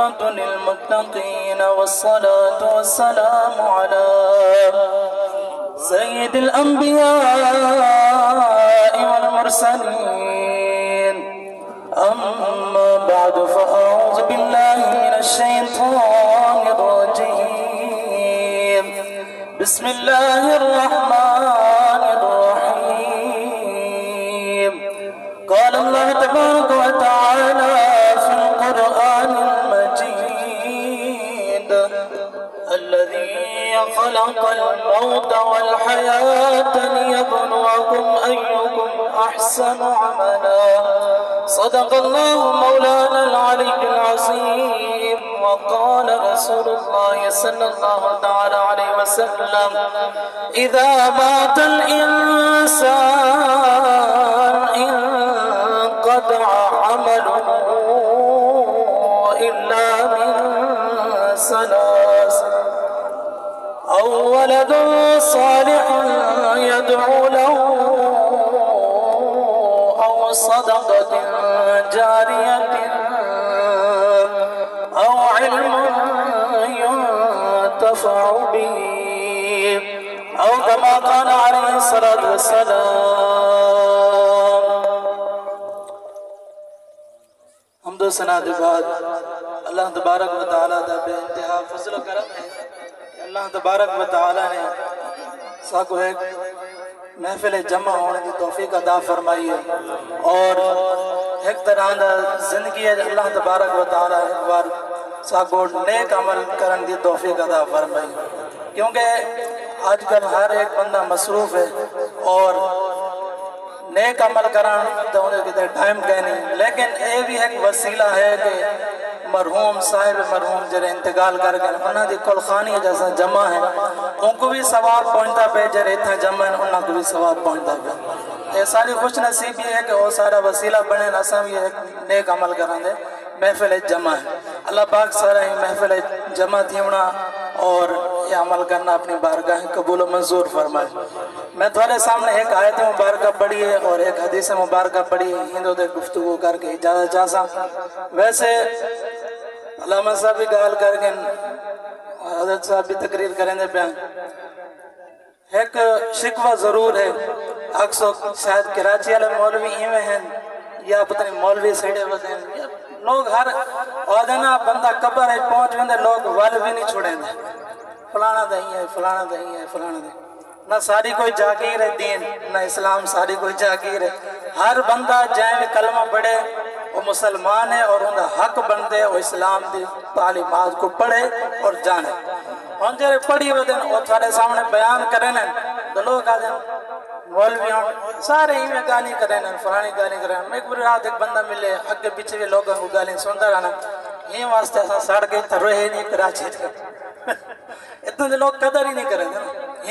عاقبة للمتقين والصلاة والسلام على سيد الأنبياء والمرسلين. أما بعد فأعوذ بالله من الشيطان الرجيم. بسم الله الرحمن الرحيم. قال الله تبارك وتعالى في القرآن المجيد: الذي خلق الموت والحياة ليبلوكم أيكم أحسن عملا. صدق الله مولانا العلي العظيم. وقال رسول الله صلى الله تعالى عليه وسلم: إذا مات الإنسان انقطع عمله إلا من ثلاث: أو ولد صالح يدعو له، أو صدقة جارية، أو علم ينتفع به، أو كما قال عليه الصلاة والسلام. حمد و ثنا کے بعد اللہ تبارک و تعالیٰ دا بے انتہا فضل و کرم ہے کہ اللہ تبارک و تعالیٰ نے ساکو ایک محفل جمع ہونے کی توفیق عطا فرمائی ہے، اور ایک طرح دا زندگی ہے اللہ تبارک و تعالیٰ ایک بار ساکو نیک عمل کرن کی توفیق عطا فرمائی، کیونکہ آج کل ہر ایک بندہ مصروف ہے اور نیک عمل کرن تو انہیں کتے ٹائم کہنی، لیکن یہ بھی ایک وسیلہ ہے کہ مرحوم صاحب مرحوم جرے انتقال کر گئے انہاں دی کل خانی جیسا جمع ہے، ان کو بھی ثواب پہنچتا پہ جرے اتنا جمع ہے انہاں کو بھی ثواب پہنچتا پہ. یہ ساری خوش نصیبی ہے کہ وہ سارا وسیلہ بنے نساں بھی ایک نیک عمل کرن دے محفل جمع ہے. اللہ پاک سارا ہی محفل جمع تھی ہونا اور یہ عمل کرنا اپنی بارگاہ قبول و منظور فرمائے. میں تھوڑے سامنے ایک آیت مبارکہ پڑھی ہے اور ایک حدیث مبارکہ پڑھی ہے، ہندو دے گفتگو کر کے اجازت چاہسا. ویسے علامہ صاحب بھی گال کر کے حضرت صاحب بھی تقریر کریں دے پہ ایک شکوہ ضرور ہے. اکثر شاید کراچی والے مولوی ایویں ہیں یا پتہ نہیں مولوی سیڑے ہوتے ہیں، لوگ ہر آدھنا بندہ قبر ہے پہنچ وندے لوگ وال بھی نہیں چھوڑیں دے فلانا دہی ہے فلانا دہی ہے فلانا دہی. نہ ساری کوئی جاگیر ہے دین، نہ اسلام ساری کوئی جاگیر ہے. ہر بندہ جائیں بھی کلمہ پڑھے وہ مسلمان ہے اور ان کا حق بندے وہ اسلام دی تعلیمات کو پڑھے اور جانے. اور جب پڑھی ہوئے دن وہ تھوڑے سامنے بیان کریں تو لوگ آ دیں مولویوں سارے ہی میں گالی کریں فلانی گالی کریں. ایک بری رات ایک بندہ ملے اگے پیچھے بھی لوگوں کو گالی سنتا رہنا، یہ واسطے ایسا سڑ کے روئے نہیں کراچی اتنے دے لوگ قدر ہی نہیں کریں گے،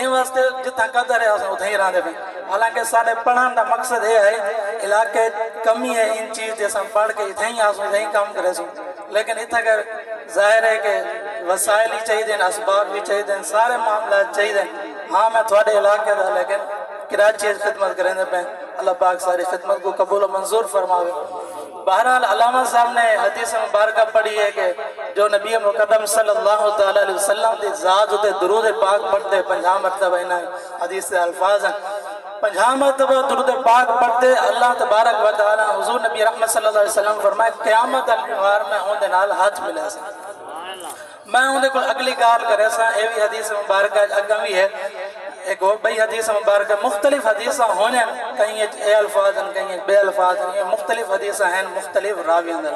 یہ واسطے جتنا قدر ہے اتنا ہی رہنے پہ. حالانکہ سارے پڑھان کا مقصد یہ ہے علاقے کمی ہے ان چیز جیسا پڑھ کے اتنا ہی آسوں اتنا ہی کام کرے سوں، لیکن اتنا کہ ظاہر ہے کہ وسائل ہی چاہیے دیں، اسباب بھی چاہیے دیں، سارے معاملات چاہیے دیں. ہاں میں تھوڑے علاقے دا لیکن کراچی خدمت کریں دے پہ اللہ پاک ساری خدمت کو قبول و منظور فرماوے. بہرحال علامہ صاحب نے حدیث مبارکہ پڑھی ہے کہ جو نبی مقدم صلی اللہ علیہ وسلم دی ذات تے درود پاک پڑھتے 50 مرتبہ انہیں حدیث سے الفاظ ہیں 50 مرتبہ درود پاک پڑھتے اللہ تبارک و تعالی حضور نبی رحمت صلی اللہ علیہ وسلم فرمائے قیامت الانوار میں ہوں دے نال ہاتھ ملے سا. میں ہوں دے کو اگلی گال کرے سا اے بھی حدیث مبارکہ اگم بھی ہے. ایک اور بئی حدیث مبارکہ مختلف حدیثہ ہونے کہیں اے الفاظ ہیں کہیں بے الفاظ ہیں، مختلف حدیثہ ہیں مختلف راوی اندر.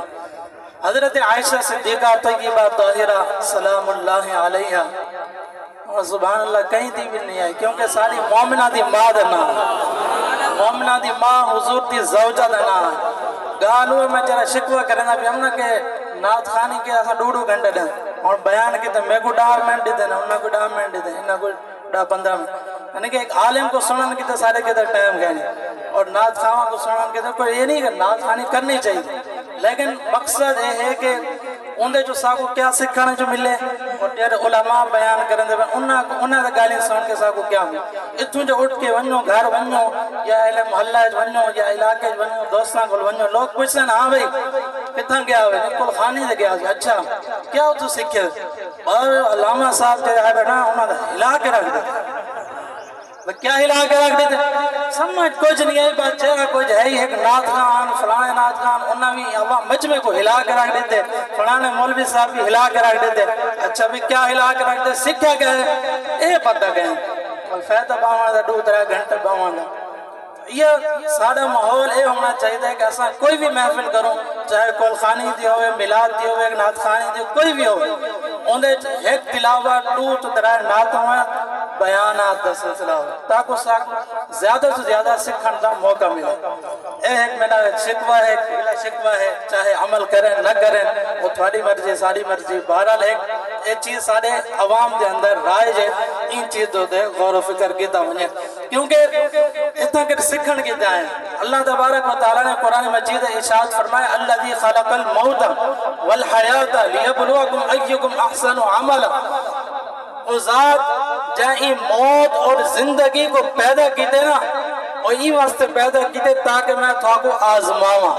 حضرت عائشہ صدیقہ طیبہ طاہرہ سلام اللہ علیہ اور سبحان اللہ کہیں دی بھی نہیں آئی کیونکہ ساری مومنہ دی ماں دنا مومنہ دی ماں حضور دی زوجہ دنا. گالوے میں جرہ شکوہ کرنا بھی ہمنا کہ نات خانی کے ایسا 2 گھنٹے دیں اور بیان کی تو میں کو 10 منٹ دینا انہوں کو 10 منٹ دینا انہوں کو 10-15 منٹ. یعنی کہ ایک عالم کو سنن کی تو سارے کے تو ٹائم گئے اور نات خواہ کو سنن کی تو کوئی یہ نہیں کہ نات خانی کرنی چاہیے، لیکن مقصد یہ ہے کہ اندھے جو ساکو کیا سکھانے جو ملے اور جیر علماء بیان کرنے دے انہاں دا گالی سن کے ساکو کیا ہوں اتھوں جو اٹھ کے ونو گھر ونو یا اہل محلہ ونو یا علاقے ونو دوستان کو ونو لوگ پوچھتے ہیں ہاں بھئی کتنا گیا ہوئے کل خانی دے گیا. اچھا کیا ہو تو سکھے اور علامہ صاحب جو ہے بیٹا انہوں نے ہلا کے رکھ دیتے. کیا ہلا کے رکھ دیتے سمجھ کچھ نہیں ہے. بچے کچھ ہے ہی ایک نعت خان فلاں نعت خان انہوں بھی اللہ مجمع کو ہلا کے رکھ دیتے. فلاں مولوی صاحب بھی ہلا کے رکھ دیتے. اچھا بھی کیا ہلا کے رکھ دیتے سکھا گیا ہے اے پتہ گئے فیدہ باوان دا 2-3 گھنٹے باوان دا. یہ سارا ماحول یہ ہونا چاہیے کہ ایسا کوئی بھی محفل کروں چاہے کول خانی دی ہوئے میلاد دی ہوئے نعت خانی دی کوئی بھی ہوئے اندر ایک تلاوت 2-3 نعت ہوئے بیانات دا سلسلہ ہوئے تاکہ زیادہ سے زیادہ سکھن دا موقع ملے. ایک میرا شکوہ ہے شکوہ ہے چاہے عمل کریں نہ کریں وہ تھوڑی مرضی ساری مرضی. بہرحال ایک چیز سارے عوام دے اندر رائج ہے ان چیزوں دے غور و فکر کیتا ونجے کیونکہ اتنا کہ سکھن کی جائیں. اللہ تبارک و تعالیٰ نے قرآن مجید ارشاد فرمایا الذی خلق الموت والحیات لیبلوکم ایکم احسن عملا. وہ ذات جائیں موت اور زندگی کو پیدا کیتے نا اور یہ واسطے پیدا کیتے تاکہ میں تو کو آزماواں.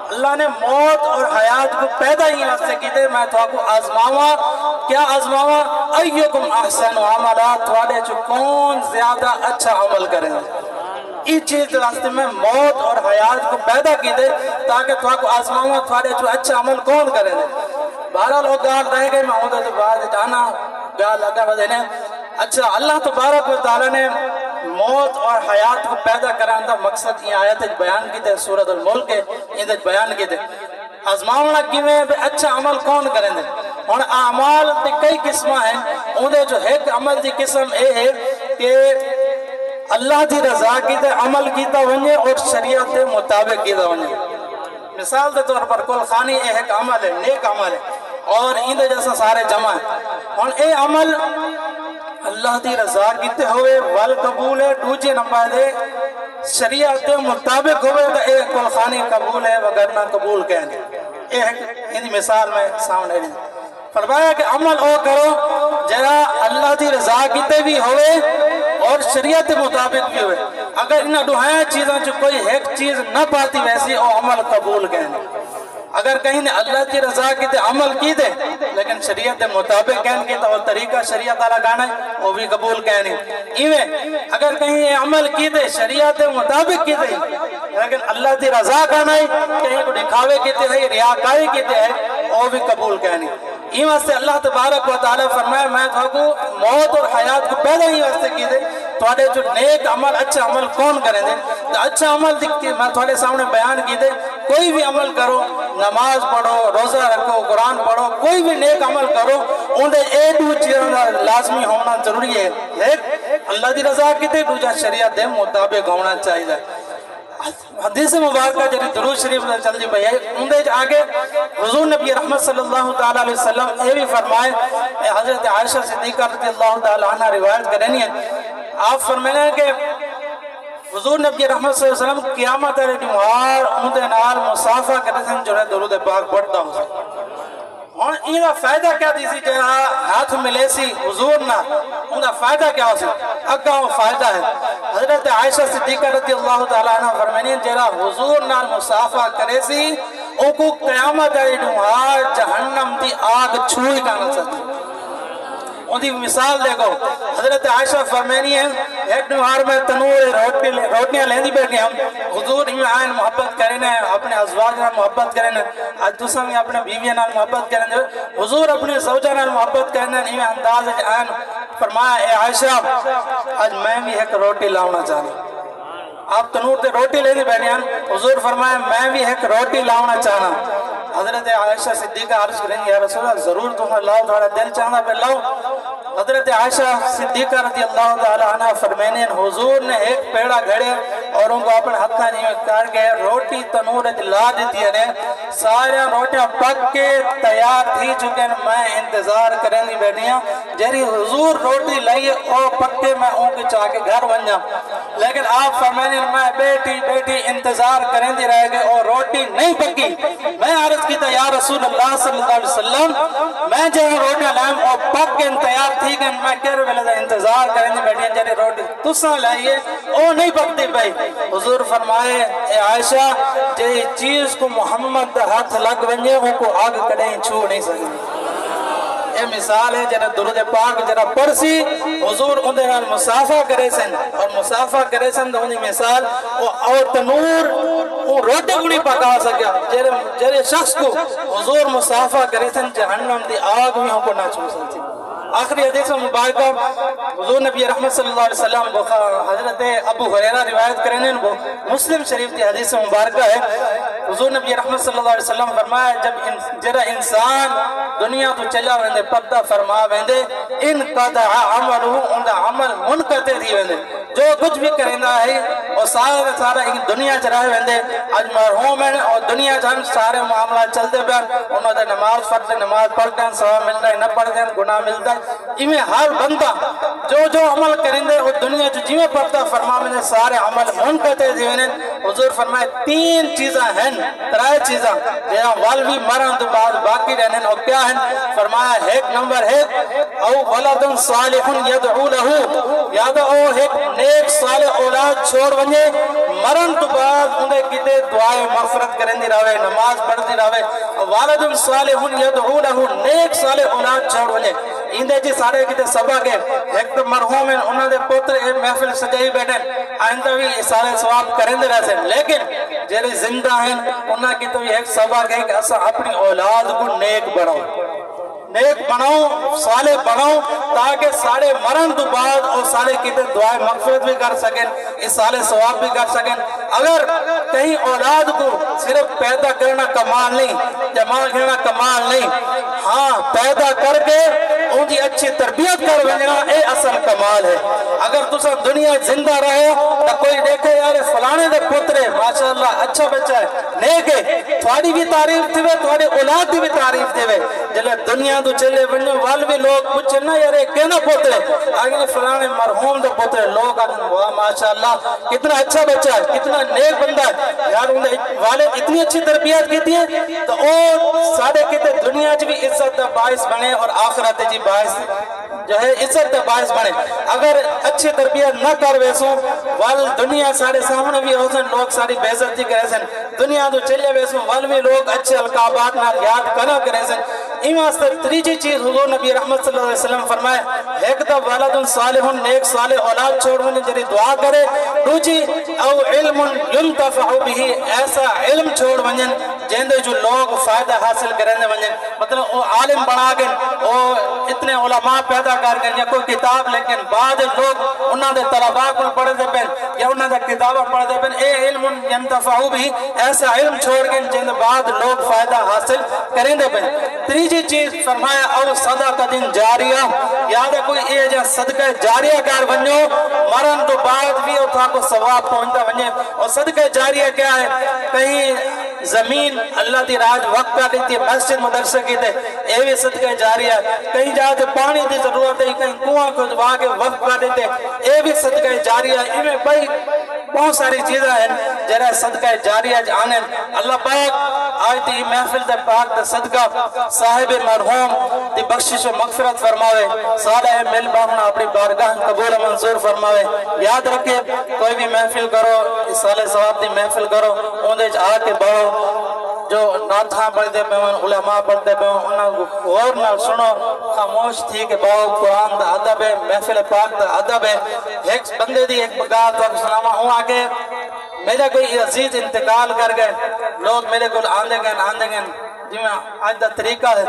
اللہ نے موت اور حیات کو پیدا ہی واسطے کیتے میں تو کو آزماواں. کیا آزماواں ایکم احسن عملا تھوڑے جو کون زیادہ اچھا عمل کریں. اس چیز واسطے میں موت اور حیات کو پیدا کی دے تاکہ تو کو آزماواں تھوڑے جو اچھا عمل کون کرے دے. بہرحال وہ گال رہ گئے میں عہدہ تو بعد جانا گال لگا بدینے. اچھا اللہ تبارک و تعالیٰ نے موت اور حیات کو پیدا کران دا مقصد یہ آیت بیان کی دے سورۃ الملک کے اندر بیان کی دے آزماونا کی میں اچھا عمل کون کریں دے. اور اعمال دے کئی قسمہ ہیں اندر جو ایک عمل دی قسم اے ہے کہ اللہ دی رضا کی تے عمل کیتا ونجے اور شریعت دے مطابق کیتا ونجے. مثال دے طور پر کل خانی ایک عمل ہے نیک عمل ہے اور اندر جیسا سارے جمع ہے اور اے عمل اللہ دی رضا کیتے ہوئے وال قبول ہے. دوسرے نمبر دے شریعت دے مطابق ہوئے تو اے کل خانی قبول ہے وگرنہ قبول کہنے. ایک مثال میں سامنے دی فرمایا کہ عمل او کرو جرا اللہ دی رضا کیتے بھی ہوئے اور شریعت مطابق بھی ہوئے. اگر انہاں دوہاں چیزاں جو کوئی ایک چیز نہ پاتی ویسی او عمل قبول کہنے. اگر کہیں نے اللہ کی رضا کی تے عمل کی دے لیکن شریعت مطابق کہنے کی تو طریقہ شریعت والا گانا ہے وہ بھی قبول کہنے. ایویں اگر کہیں یہ عمل کی دے شریعت مطابق کی دے لیکن اللہ کی رضا گانا ہے کہیں کو دکھاوے کی تے ہے ریاکاری کی تے ہے وہ بھی قبول کہنے. یہ واسطے اللہ تبارک و تعالیٰ فرمایا میں تو موت اور حیات کو پیدا ہی واسطے کی دے تھوڑے جو نیک عمل اچھا عمل کون کریں دے. تو اچھا عمل دیکھتے میں تھوڑے سامنے بیان کی دے کوئی بھی عمل کرو نماز پڑھو روزہ رکھو قرآن پڑھو کوئی بھی نیک عمل کرو اندر اے دو چیزیں لازمی ہونا ضروری ہے. ایک اللہ دی رضا کی تے دوسرا شریعت دے مطابق ہونا چاہیے. حدیث مبارکہ جنہی درود شریف چل جی بھئی اندر آگے حضور نبی رحمت صلی اللہ تعالیٰ علیہ وسلم یہ بھی فرمائے حضرت عائشہ صدیقہ رضی اللہ تعالیٰ عنہ روایت کرنی ہے. آپ فرمائے کہ حضور نبی رحمت صلی اللہ علیہ وسلم قیامت علیہ جمعار اندر نال مسافہ کرتے ہیں جو ہے درود پاک پڑھتا ہوں. اور انہا فائدہ کیا دیسی جہاں ہاتھ ملے سی حضور نہ انہا فائدہ کیا ہو سی اگا وہ فائدہ ہے. حضرت عائشہ صدیقہ رضی اللہ تعالیٰ عنہ فرمائیں جہاں حضور نہ مسافہ کرے سی او کو قیامت علیہ جمعار جہنم دی آگ چھوئی کانا سکتی. ان دی مثال دیکھو حضرت عائشہ فرمانی ہے ایک نوار میں تنور روٹیاں لیندی بیٹھے ہم حضور ہی آئین محبت کرنے اپنے ازواج نال محبت کرنے آج دوسرا میں اپنے بیویاں نال محبت کرنے حضور اپنے زوجہ نال محبت کرنے ہی انداز آئین فرمایا اے عائشہ آج میں بھی ایک روٹی لاؤنا چاہنا. آپ تنور تے روٹی لیندی بیٹھے ہیں حضور فرمایا میں بھی ایک روٹی لاؤنا چاہنا. حضرت عائشہ صدیقہ عرض کریں یا رسول اللہ ضرور تمہیں لاؤ تھوڑا دل چاہنا پہ لاؤ. حضرت عائشہ صدیقہ رضی اللہ تعالیٰ عنہ فرمائیں حضور نے ایک پیڑا گھڑے اور ان کو اپنے ہتھا نہیں کر گئے روٹی تنور لا دیتی ہے سارے روٹیاں پک کے تیار تھی چکے میں انتظار کریں دی بیٹھیاں جیری حضور روٹی لائیے اور پکے میں ان کے چاہ کے گھر بن جاؤں. لیکن آپ فرمائیں میں بیٹی انتظار کریں دی رہ گئے اور روٹی نہیں پکی. میں عرض کی تھا یا رسول اللہ صلی اللہ علیہ وسلم میں جہاں روٹیاں لائیں اور پک کے تیار تھی کہ میں کہہ رہے انتظار کریں دی بیٹھیاں جیری روٹی تساں لائیے او نہیں پکتی بھائی حضور فرمائے اے عائشہ جے چیز کو محمد ہاتھ لگ ونجے ان کو آگ کڑیں چھو نہیں سکتی یہ مثال ہے جنہیں درود پاک جنہیں پڑسی حضور اندھے نال مسافہ کرے سن اور مسافہ کرے سن تو انہیں مثال اور تنور روٹے کو نہیں پکا سکیا جنہیں شخص کو حضور مسافہ کرے سن جہنم دی آگ بھی ہم کو نہ چھو سکتی آخری حدیث مبارکہ حضور نبی رحمت صلی اللہ علیہ وسلم حضرت ابو ہریرہ روایت کرنے وہ مسلم شریف کی حدیث مبارکہ ہے حضور نبی رحمت صلی اللہ علیہ وسلم فرمایا جب جرا انسان دنیا تو چلا ویندے پتہ فرما ویندے ان قطع عملہ اندہ عمل منقطع تھی ویندے جو کچھ بھی کرندہ ہے اور سارا ایک دنیا چرائے ویندے آج مرحوم ہیں اور دنیا جہاں سارے معاملات چلتے پہ انہوں نے نماز فرض نماز پڑھتے ہیں ثواب ملتا ہے نہ پڑھتے ہیں گناہ ملتا ہے ایمیں ہر بندہ جو عمل کرندے وہ دنیا جو جیویں پڑھتا فرما ویندے سارے عمل منقطع تھی ویندے حضور فرمائے 3 چیزاں ہیں 3 چیزاں جہاں والوی مرن تو بعد باقی رہنے اور کیا ہیں فرمایا ایک نمبر ہے او ولد صالح یدعو لہو یاد او ایک نیک صالح اولاد چھوڑ ونجے مرن تو بعد انہیں کتے دعائے مغفرت کریں دی راوے نماز پڑھ دی راوے والد صالح یدعو لہو نیک صالح اولاد چھوڑ ونجے اندے جی سارے کتے سبا کے ایک تو مرحوم ہیں انہوں نے پوتر محفل سجائی بیٹھے آئندہ بھی سارے ثواب کریں دے رہے ہیں لیکن جیرے زندہ ہیں انہوں کی تو ایک سبا کے کہ اسا اپنی اولاد کو نیک بڑھاؤ نیک بناؤ صالح بناؤ تاکہ سارے مرن تو بعد اور سارے کتے دعائیں مغفرت بھی کر سکیں اس سارے ثواب بھی کر سکیں اگر کہیں اولاد کو صرف پیدا کرنا کمال نہیں جمع کرنا کمال نہیں ہاں پیدا کر کے ان کی اچھی تربیت کر بننا اے اصل کمال ہے اگر تسا دنیا زندہ رہے تو کوئی دیکھے یار فلانے دے پترے ماشاءاللہ اچھا بچہ ہے نیک ہے تھوڑی بھی تعریف تھی تھوڑی اولاد بھی تعریف تھی جلے دنیا تو چلے بننے وال بھی لوگ پوچھے نا یار کہنا پوترے آگے فلانے مرحوم دے پوترے لوگ آگے واہ ماشاءاللہ کتنا اچھا بچہ ہے کتنا نیک بندہ ہے یار انہیں والد اتنی اچھی تربیت کی تھی تو وہ سارے کتے دنیا جو بھی عزت دا باعث بنے اور آخرت جی باعث جو ہے عزت دا باعث بنے اگر اچھی تربیت نہ کر ویسوں وال دنیا سارے سامنے بھی ہوسن لوگ ساری بیعزتی کرے سن دنیا تو چلے ویسوں وال بھی لوگ اچھے القابات نہ یاد کرنا کرے سن ایمان سے تریجی چیز حضور نبی رحمت صلی اللہ علیہ وسلم فرمائے ایک دا والد صالح نیک صالح اولاد چھوڑنے جری دعا کرے دوجی او علم ينتفع به ایسا علم چھوڑ ونجن جہندے جو لوگ فائدہ حاصل کرنے ونجن مطلب وہ عالم بنا گئے وہ اتنے علماء پیدا کر گئے یا کوئی کتاب لیکن بعد لوگ انہوں نے طلباء کو پڑھ دے پہن یا انہوں نے کتابہ پڑھ دے پہن اے علم ينتفع به ایسا علم چھوڑ گئے جہندے بعد لوگ فائدہ حاصل کریں دے پہن تریجی چیز فرمایا او صدقہ جاریہ یاد ہے کوئی اے جا صدقہ جاریہ کار بنو مرن تو بعد بھی اتھا کو ثواب پہنچتا بنے اور صدقہ جاریہ کیا ہے کہیں زمین اللہ دی راج وقت کا دیتی ہے مسجد مدرسہ کی دے اے بھی صدقہ جاریہ کہیں جاتے پانی دی ضرورت ہے کہیں کنواں کو دعا کے وقت کا دیتے اے بھی صدقہ جاریہ انہیں بھائی بہت ساری چیزیں ہیں جرہ صدقہ جاریہ جانے اللہ پاک آج دی محفل دے پاک دے صدقہ صاحب مرحوم دی بخشش و مغفرت فرماوے صالح مل باہنا اپنی بارگاہ قبول منظور فرماوے یاد رکھے کوئی بھی محفل کرو اس سالے ثواب دی محفل کرو اوندے آ کے بڑھو جو ناتھاں پڑھتے پہ علماء پڑھتے پہ انہوں کو غور نہ سنو خاموش تھی کہ باؤ قرآن دا عدب ہے محفل پاک دا عدب ہے ایک بندے دی ایک بگات وقت سناما ہوں آگے میرے کوئی عزیز انتقال کر گئے لوگ میرے کو آندے گئے جی میں آج دا طریقہ ہے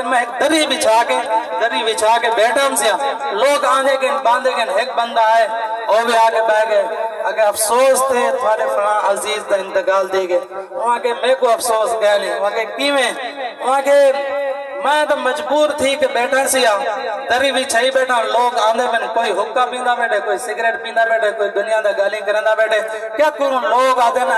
میں ایک دری بچھا کے بیٹھا ہم سیا لوگ آندے گئے ایک بندہ آئے اور بھی آگے بہ گئے اگر افسوس تھے تھوڑے فلاں عزیز دا انتقال دے گئے وہاں کے میں کو افسوس گئے نہیں وہاں کے کیویں وہاں کے میں تو مجبور تھی کہ بیٹھا سیا دری بھی چھائی بیٹھا لوگ آندے میں کوئی حکا پیندہ بیٹھے کوئی سگریٹ پیندہ بیٹھے کوئی دنیا دا گالی کرندہ بیٹھے کیا کروں لوگ آدھے نا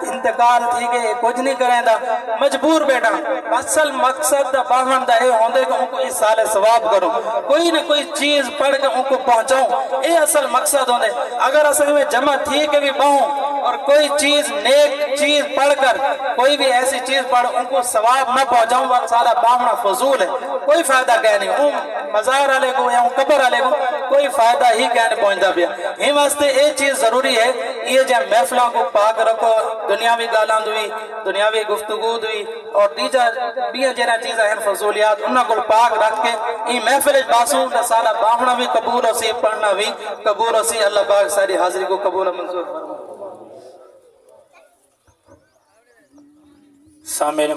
انتقال تھی کہ کچھ نہیں کرندہ مجبور بیٹھا اصل مقصد دا باہن دا اے ہوندے کہ ان کو اس سال ثواب کروں کوئی نہ کوئی چیز پڑھ کے ان کو پہنچاؤں اے اصل مقصد ہوندے اگر اصل میں جمع تھی کہ بھی بہوں اور کوئی چیز نیک چیز پڑھ کر کوئی بھی ایسی چیز پڑھ ان کو ثواب نہ پہنچاؤں وہ سارا باہنا فضول ہے کوئی فائدہ کہہ نہیں ہوں مزار علیہ کو یا ہوں قبر علیہ کو کوئی فائدہ ہی کہنے پہنچا پیا ہی واسطے یہ چیز ضروری ہے یہ جب محفلوں کو پاک رکھو دنیاوی گالاں دوی دنیاوی گفتگو دوی اور بیاں جنہ چیزیں ہیں فضولیات انہاں کو پاک رکھ کے یہ محفل باسوں نہ سالہ باہنا بھی قبول اسی پڑھنا بھی قبول اسی اللہ پاک ساری حاضری کو قبول منظور فرمائے. سامنے